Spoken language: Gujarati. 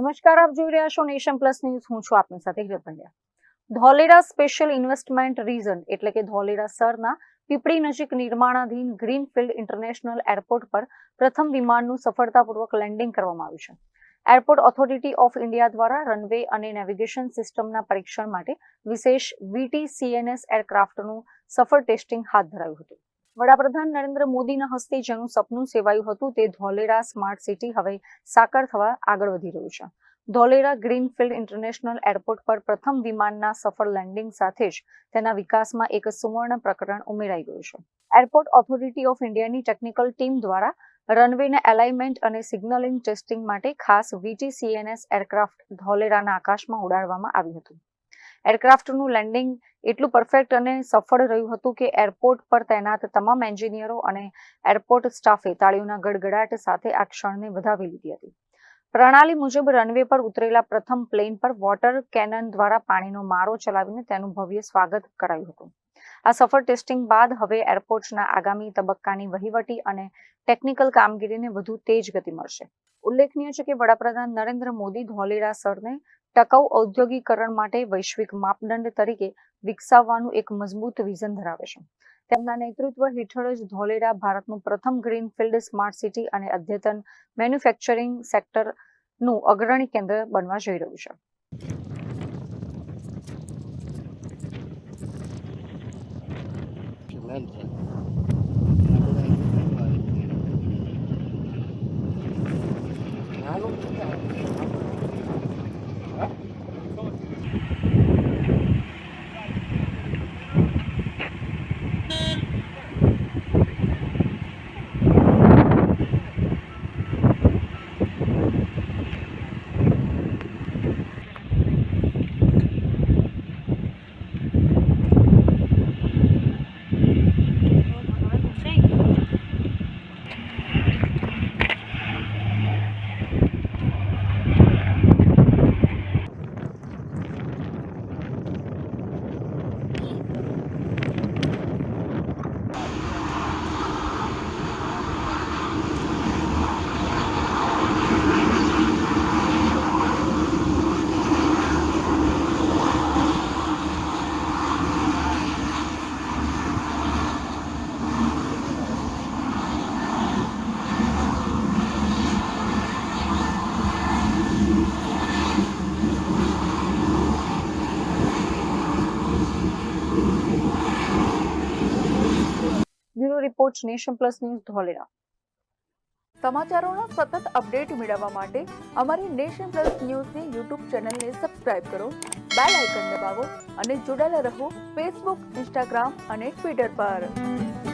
નમસ્કાર, આપ જોઈ રહ્યા છો નેશન પ્લસ ન્યૂઝ. હું છું આપની સાથે Hiral Pandya. Dholera special investment reason એટલે કે ધોલેરા સરના પીપળી નજીક નિર્માણાધીન ગ્રીનફિલ્ડ ઇન્ટરનેશનલ એરપોર્ટ પર પ્રથમ વિમાનનું સફળતાપૂર્વક લેન્ડિંગ કરવામાં આવ્યું છે. એરપોર્ટ ઓથોરિટી ઓફ ઇન્ડિયા દ્વારા રનવે અને નેવિગેશન સિસ્ટમના પરીક્ષણ માટે વિશેષ VT-CNS એરક્રાફ્ટનું સફળ ટેસ્ટિંગ હાથ ધરાયું હતું. વડાપ્રધાન નરેન્દ્ર મોદીના હસ્તે જેનું સપનું સેવાયું હતું તે ધોલેરા સ્માર્ટ સિટી હવે સાકાર થવા આગળ વધી રહ્યું છે. ધોલેરા ગ્રીનફિલ્ડ ઇન્ટરનેશનલ એરપોર્ટ પર પ્રથમ વિમાનના સફળ લેન્ડિંગ સાથે જ તેના વિકાસમાં એક સુવર્ણ પ્રકરણ ઉમેરાઈ ગયું છે. એરપોર્ટ ઓથોરિટી ઓફ ઇન્ડિયાની ટેકનિકલ ટીમ દ્વારા રનવેના એલાઇનમેન્ટ અને સિગ્નલિંગ ટેસ્ટિંગ માટે ખાસ VT-CNS એરક્રાફ્ટ ધોલેરાના આકાશમાં ઉડાડવામાં આવ્યું હતું. એરક્રાફ્ટનું લેન્ડિંગ એટલું પરફેક્ટ અને સફળ રહ્યું હતું કે એરપોર્ટ પર તૈનાત તમામ એન્જિનિયરો અને એરપોર્ટ સ્ટાફે તાળીઓના ગડગડાટ સાથે આ ક્ષણને વધાવી લીધી હતી. પ્રણાલી મુજબ રનવે પર ઉતરેલા પ્રથમ પ્લેન પર વોટર કેનન દ્વારા પાણીનો મારો ચલાવીને તેનું ભવ્ય સ્વાગત કરાયું હતું. આ સફળ ટેસ્ટિંગ બાદ હવે એરપોર્ટના આગામી તબક્કાની વહીવટી અને ટેકનિકલ કામગીરીને વધુ તેજ ગતિ મળશે. ઉલ્લેખનીય છે કે વડાપ્રધાન નરેન્દ્ર મોદી ધોલેરા સરને ટકાઉ ઔદ્યોગિકરણ માટે વૈશ્વિક માપદંડ તરીકે વિકસાવવાનું એક મજબૂત વિઝન ધરાવે છે. તેમના નેતૃત્વ હેઠળ જ ધોલેરા ભારતનું પ્રથમ ગ્રીનફિલ્ડ સ્માર્ટ સિટી અને અદ્યતન મેન્યુફેક્ચરિંગ સેક્ટરનું અગ્રણી કેન્દ્ર બનવા જઈ રહ્યું છે. Bureau report, nation plus news, Dholera. સમાચારોના સતત અપડેટ મેળવવા માટે અમારી નેશન પ્લસ ન્યૂઝની YouTube ચેનલને સબસ્ક્રાઇબ કરો, બેલ આઇકન દબાવો અને જોડાયેલા રહો Facebook, Instagram અને Twitter પર.